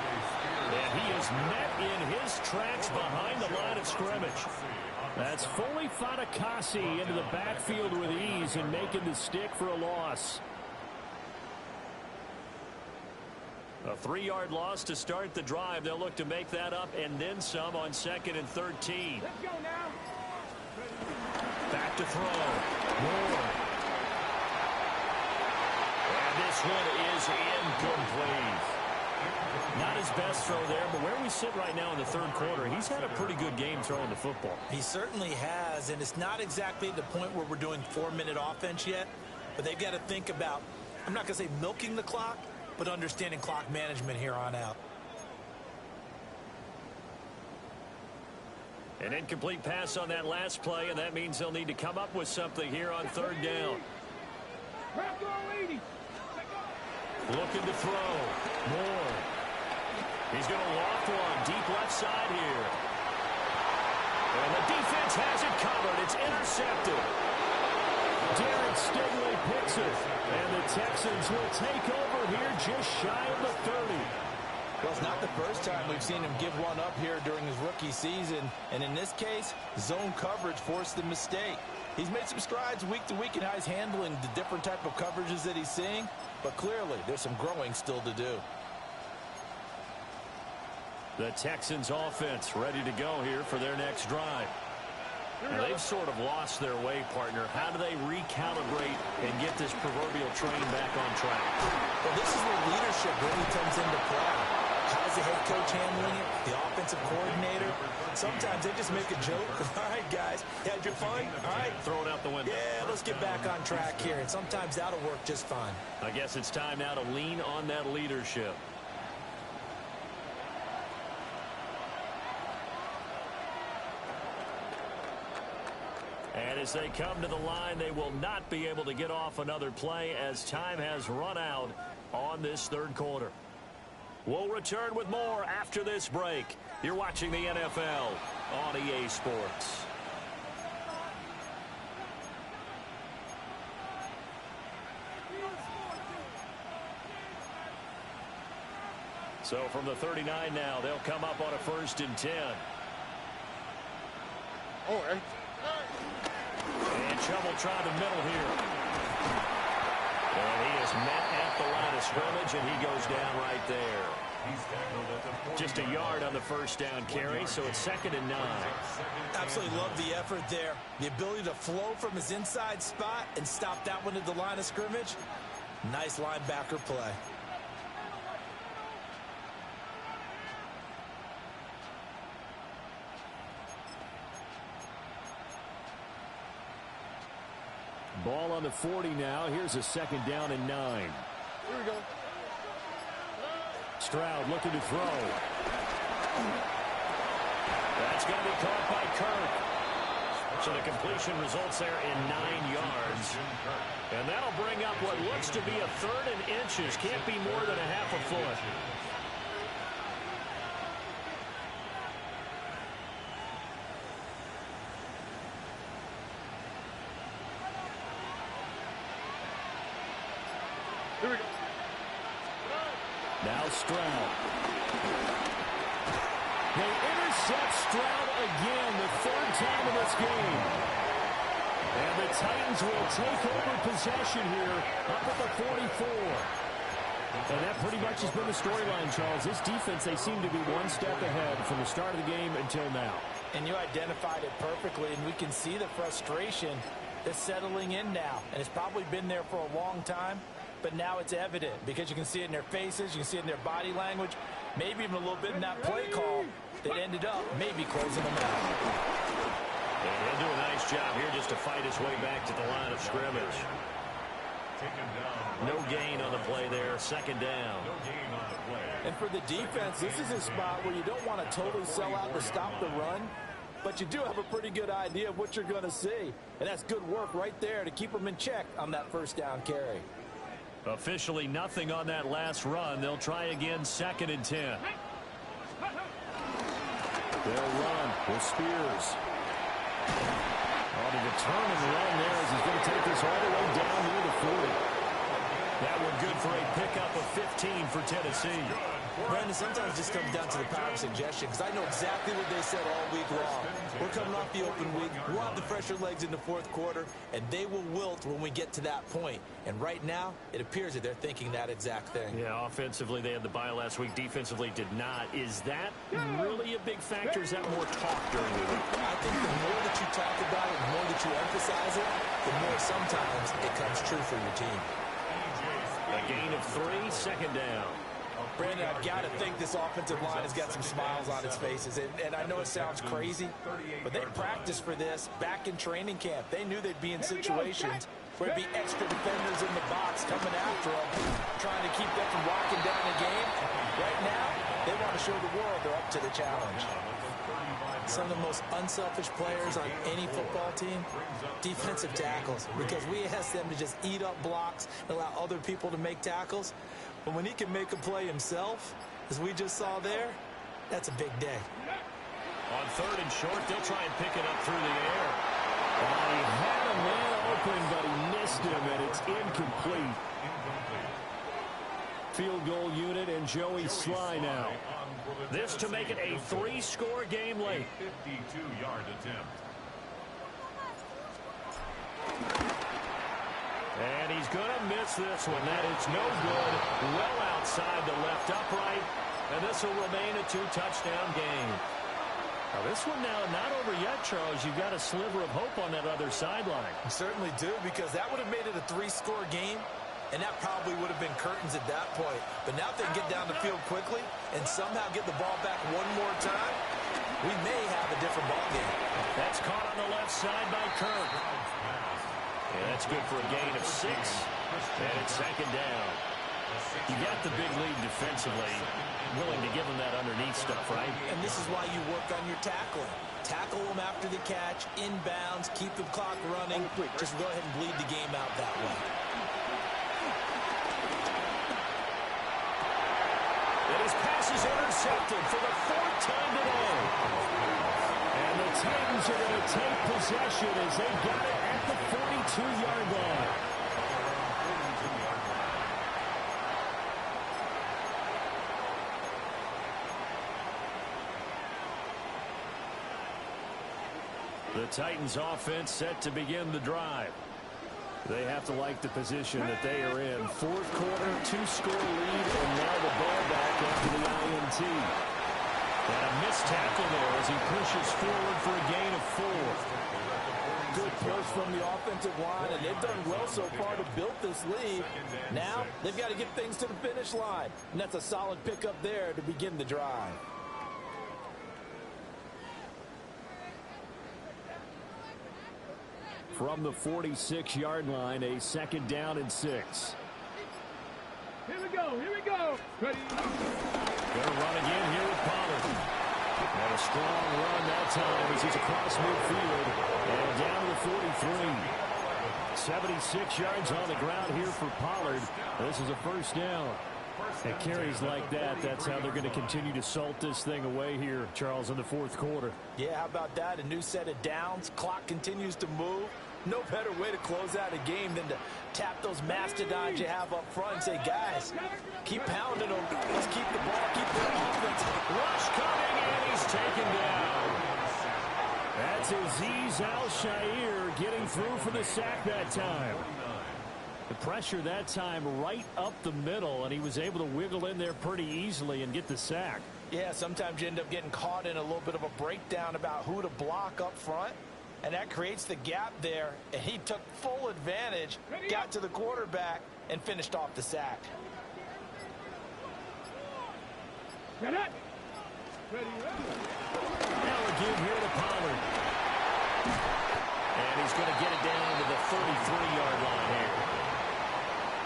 And he is met in his tracks behind the line of scrimmage. That's Foley Fatukasi into the backfield with ease and making the stick for a loss. A 3-yard loss to start the drive. They'll look to make that up and then some on 2nd and 13. Let's go now. Back to throw. Moore. And this one is incomplete. Not his best throw there, but where we sit right now in the third quarter, he's had a pretty good game throwing the football. He certainly has, and it's not exactly the point where we're doing 4-minute offense yet, but they've got to think about, I'm not going to say milking the clock, but understanding clock management here on out. An incomplete pass on that last play, and that means they'll need to come up with something here on third down. Looking to throw. Moore. He's going to loft one deep left side here. And the defense has it covered. It's intercepted. Derek Stingley picks it. And the Texans will take over here just shy of the 30. Well, it's not the first time we've seen him give one up here during his rookie preseason, and in this case, zone coverage forced the mistake. He's made some strides week to week in how he's handling the different type of coverages that he's seeing, but clearly there's some growing still to do. The Texans offense ready to go here for their next drive. Now, they've sort of lost their way, partner. How do they recalibrate and get this proverbial train back on track? Well, this is where leadership really comes into play. How's the head coach handling it? The offensive coordinator? Sometimes they just make a joke. All right, guys, had your fun? All right. Throw it out the window. Yeah, let's get back on track here. And sometimes that'll work just fine. I guess it's time now to lean on that leadership. And as they come to the line, they will not be able to get off another play as time has run out on this third quarter. We'll return with more after this break. You're watching the NFL on EA Sports. So from the 39 now, they'll come up on a 1st and 10. All right. And trouble trying the middle here. And he is met at the line of scrimmage, and he goes down right there. Just a yard on the 1st down carry, so it's 2nd and 9. Absolutely love the effort there. The ability to flow from his inside spot and stop that one at the line of scrimmage. Nice linebacker play. Ball on the 40 now. Here's a 2nd down and 9. Here we go. Stroud looking to throw. That's going to be caught by Kirk. So the completion results there in 9 yards. And that'll bring up what looks to be a 3rd and inches. Can't be more than a half a foot. Here we go. Now Stroud. They intercept Stroud again, the 3rd time in this game. And the Titans will take over possession here up at the 44. And that pretty much has been the storyline, Charles. This defense, they seem to be one step ahead from the start of the game until now. And you identified it perfectly, and we can see the frustration that's settling in now. And it's probably been there for a long time. But now it's evident because you can see it in their faces, you can see it in their body language, maybe even a little bit in that play call that ended up maybe closing them out. And he'll do a nice job here just to fight his way back to the line of scrimmage. No gain on the play there, 2nd down. And for the defense, this is a spot where you don't want to totally sell out to stop the run, but you do have a pretty good idea of what you're going to see. And that's good work right there to keep them in check on that 1st down carry. Officially nothing on that last run. They'll try again, 2nd and 10. They'll run with Spears. On a determined run there as he's going to take this all the way down near the 40. That one good for a pickup of 15 for Tennessee. Brandon, sometimes it just comes down to the power of suggestion, because I know exactly what they said all week long. We're coming off the open week. We'll have the fresher legs in the 4th quarter, and they will wilt when we get to that point. And right now, it appears that they're thinking that exact thing. Yeah, offensively, they had the bye last week. Defensively, did not. Is that really a big factor? Is that more talk during the week? I think the more that you talk about it, the more that you emphasize it, the more sometimes it comes true for your team. A gain of 3, 2nd down. Brandon, I've got to think this offensive line has got some smiles on its faces. And I know it sounds crazy, but they practiced for this back in training camp. They knew they'd be in situations where there'd be extra defenders in the box coming after them, trying to keep them from locking down the game. Right now, they want to show the world they're up to the challenge. Some of the most unselfish players on any football team, defensive tackles, because we ask them to just eat up blocks and allow other people to make tackles. But when he can make a play himself, as we just saw there, that's a big day. On 3rd and short, they'll try and pick it up through the air. He had a man open, but he missed him, and it's incomplete. Field goal unit and Joey Sly now. This to make it a 3-score game late. 52-yard attempt. And he's going to miss this one. That is no good. Well outside the left upright. And this will remain a 2-touchdown game. Now this one now not over yet, Charles. You've got a sliver of hope on that other sideline. You certainly do, because that would have made it a 3-score game, and that probably would have been curtains at that point. But now if they get down the field quickly and somehow get the ball back one more time, we may have a different ball game. That's caught on the left side by Kirk. Yeah, that's good for a gain of 6. And it's second down. You got the big lead defensively. Willing to give them that underneath stuff, right? And this is why you work on your tackling. Tackle them after the catch, inbounds, keep the clock running. Just go ahead and bleed the game out that way. And his pass is intercepted for the 4th time today. And the Titans are going to take possession as they got it at the 42-yard line. The Titans offense set to begin the drive. They have to like the position that they are in. 4th quarter, 2-score lead, and now the ball back after the INT. And a missed tackle there as he pushes forward for a gain of 4. Good push from the offensive line, and they've done well so far to build this lead. Now they've got to get things to the finish line, and that's a solid pickup there to begin the drive. From the 46-yard line, a 2nd down and 6. Here we go. Here we go. Ready. Going to run again here with Pollard. And a strong run that time as he's across midfield and down to the 43. 76 yards on the ground here for Pollard. This is a 1st down. At carries like that, that's how they're going to continue to salt this thing away here, Charles, in the 4th quarter. Yeah, how about that? A new set of downs. Clock continues to move. No better way to close out a game than to tap those mastodons you have up front and say, guys, keep pounding them. Let's keep the ball, keep the offense. Rush coming, and he's taken down. That's Azeez Al-Shaair getting through for the sack that time. The pressure that time right up the middle, and he was able to wiggle in there pretty easily and get the sack. Yeah, sometimes you end up getting caught in a little bit of a breakdown about who to block up front, and that creates the gap there, and he took full advantage, got to the quarterback, and finished off the sack. Get it. Ready. Now again here to Pollard. And he's going to get it down to the 33-yard line here.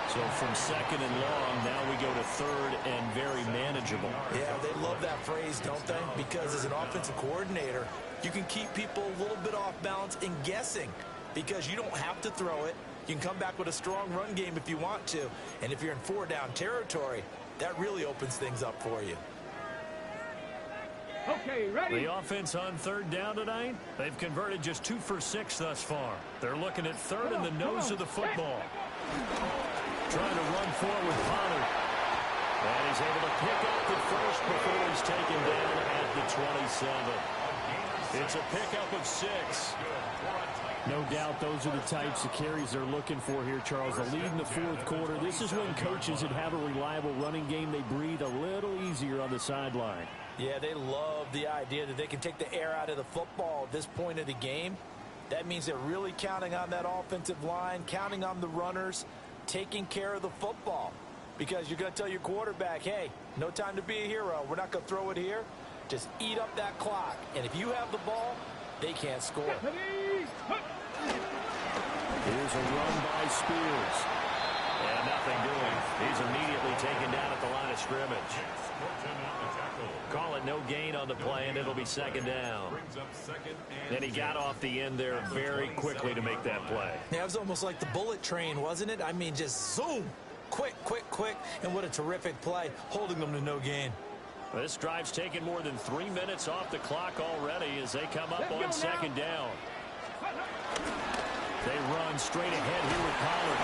So from 2nd and long, now we go to 3rd and very manageable. Yeah, they love that phrase, don't they? Because as an offensive coordinator, you can keep people a little bit off balance and guessing because you don't have to throw it. You can come back with a strong run game if you want to. And if you're in 4-down territory, that really opens things up for you. Okay, ready. The offense on 3rd down tonight, they've converted just 2 for 6 thus far. They're looking at 3rd in the nose of the football. Trying to run forward, Pollard. And he's able to pick up the first before he's taken down at the 27. It's a pickup of 6. No doubt those are the types of carries they're looking for here, Charles. The lead in the 4th quarter. This is when coaches that have a reliable running game, they breathe a little easier on the sideline. Yeah, they love the idea that they can take the air out of the football at this point of the game. That means they're really counting on that offensive line, counting on the runners, taking care of the football. Because you're going to tell your quarterback, hey, no time to be a hero. We're not going to throw it here. Just eat up that clock. And if you have the ball, they can't score. Here's a run by Spears. And nothing doing. He's immediately taken down at the line of scrimmage. Call it no gain on the play, and it'll be 2nd down. And he got off the end there very quickly to make that play. Yeah, it was almost like the bullet train, wasn't it? I mean, just zoom. Quick, quick, quick. And what a terrific play, holding them to no gain. This drive's taken more than 3 minutes off the clock already as they come up on 2nd down. They run straight ahead here with Pollard.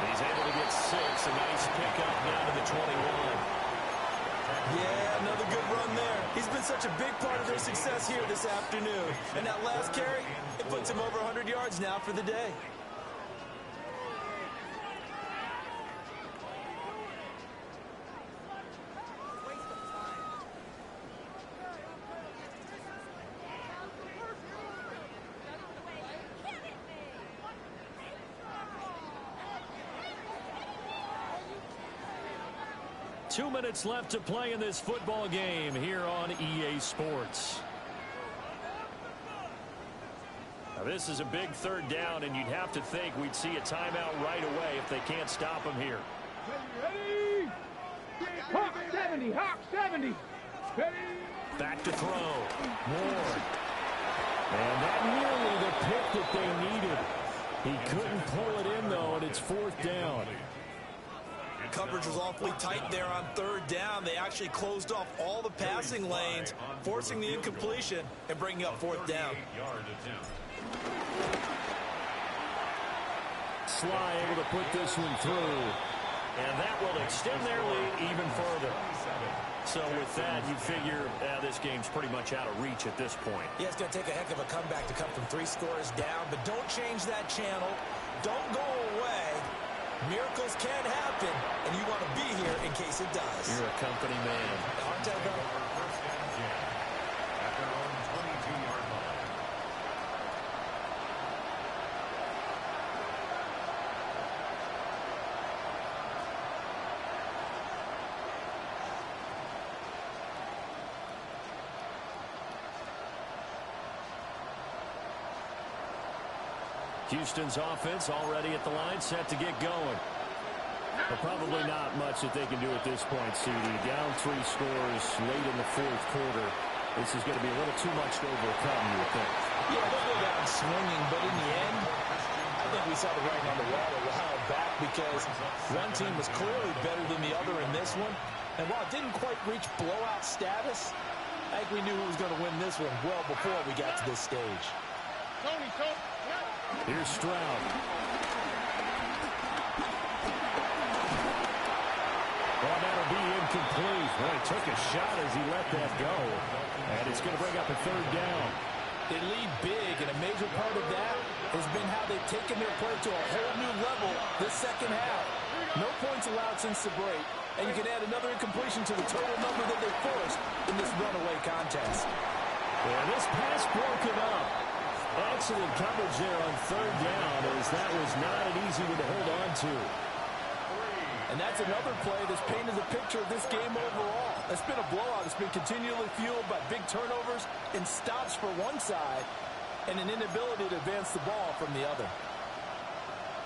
He's able to get 6. A nice pickup down to the 21. Yeah, another good run there. He's been such a big part of their success here this afternoon. And that last carry, it puts him over 100 yards now for the day. Two minutes left to play in this football game here on EA Sports. Now this is a big third down, and you'd have to think we'd see a timeout right away if they can't stop him here. Ready? Hawk 70, Hawk 70. Ready? Back to throw. Ward. And that nearly the pick that they needed. He couldn't pull it in, though, and it's fourth down. Coverage was awfully tight there on third down. They actually closed off all the passing lanes, forcing the incompletion and bringing up fourth down. Sly able to put this one through. And that will extend their lead even further. So with that, you figure this game's pretty much out of reach at this point. Yeah, it's going to take a heck of a comeback to come from 3 scores down, but don't change that channel. Don't go away. Miracles can happen, and you want to be here in case it does. You're a company man. Aren't I, though? At their own 22-yard line. Houston's offense already at the line, set to get going. But probably not much that they can do at this point, CD. Down 3 scores late in the fourth quarter. This is going to be a little too much to overcome, you would think. Yeah, they'll go down swinging, but in the end, I think we saw the writing on the wall a while back because one team was clearly better than the other in this one. And while it didn't quite reach blowout status, I think we knew who was going to win this one well before we got to this stage. Tony. Here's Stroud. Well, that'll be incomplete. Well, he took a shot as he let that go. And it's going to bring up a third down. They lead big, and a major part of that has been how they've taken their play to a whole new level this second half. No points allowed since the break, and you can add another incompletion to the total number that they forced in this runaway contest. And this pass broken up. Excellent coverage there on third down, as that was not an easy one to hold on to. And that's another play that's painted the picture of this game overall. It's been a blowout. It's been continually fueled by big turnovers and stops for one side and an inability to advance the ball from the other.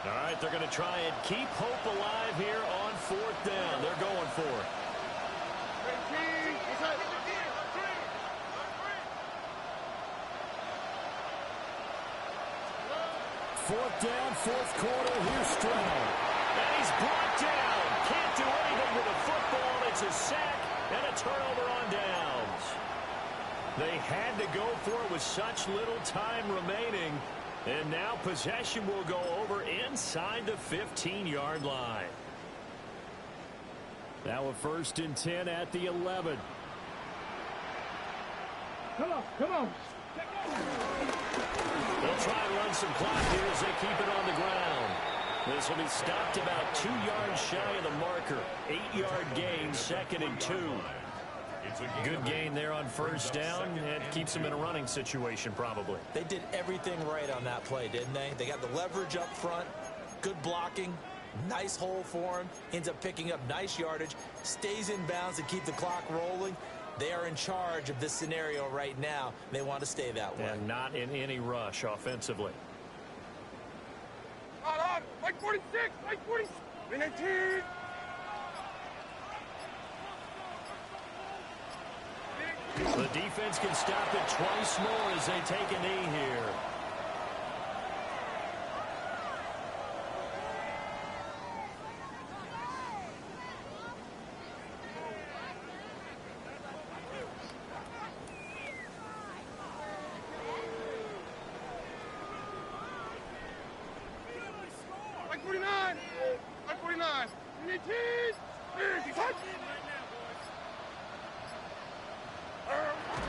All right, they're going to try and keep hope alive here on fourth down. They're going for it. Fourth down, fourth quarter. Here's Stroud. And he's brought down. Can't do anything with the football. It's a sack and a turnover on downs. They had to go for it with such little time remaining. And now possession will go over inside the 15-yard line. Now a 1st and 10 at the 11. Come on. They'll try and run some clock here as they keep it on the ground. This will be stopped about 2 yards shy of the marker. 8-yard gain, 2nd and 2. Good gain there on first down, and keeps them in a running situation probably. They did everything right on that play, didn't they? They got the leverage up front, good blocking, nice hole for him, ends up picking up nice yardage, stays in bounds to keep the clock rolling. They are in charge of this scenario right now. They want to stay that way. And not in any rush offensively. On. Like 46. Like 46. 19. The defense can stop it twice more as they take a knee here. Like 49. Like 49. 19.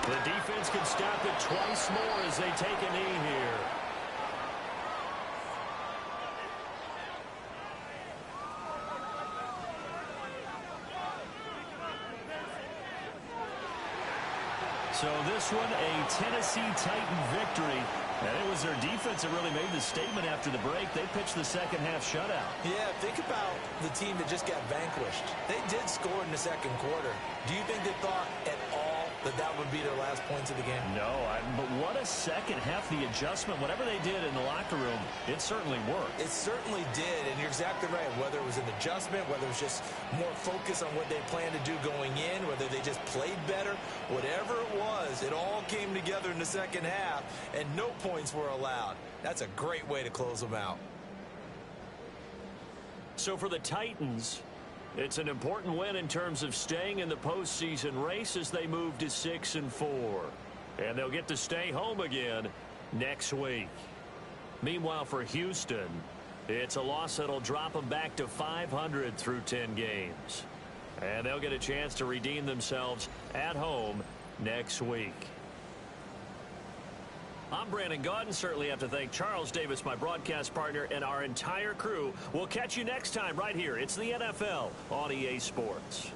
The defense can stop it twice more as they take a knee here. So this one, a Tennessee Titan victory. And it was their defense that really made the statement after the break. They pitched the second half shutout. Yeah, think about the team that just got vanquished. They did score in the second quarter. Do you think they thought at all that that would be their last points of the game? No, but what a second half. The adjustment, whatever they did in the locker room, it certainly worked. It certainly did, and you're exactly right. Whether it was an adjustment, whether it was just more focus on what they planned to do going in, whether they just played better, whatever it was, it all came together in the second half, and no points were allowed. That's a great way to close them out. So for the Titans, it's an important win in terms of staying in the postseason race as they move to 6-4. And they'll get to stay home again next week. Meanwhile, for Houston, it's a loss that'll drop them back to 500 through 10 games. And they'll get a chance to redeem themselves at home next week. I'm Brandon Gaudin. Certainly have to thank Charles Davis, my broadcast partner, and our entire crew. We'll catch you next time right here. It's the NFL on EA Sports.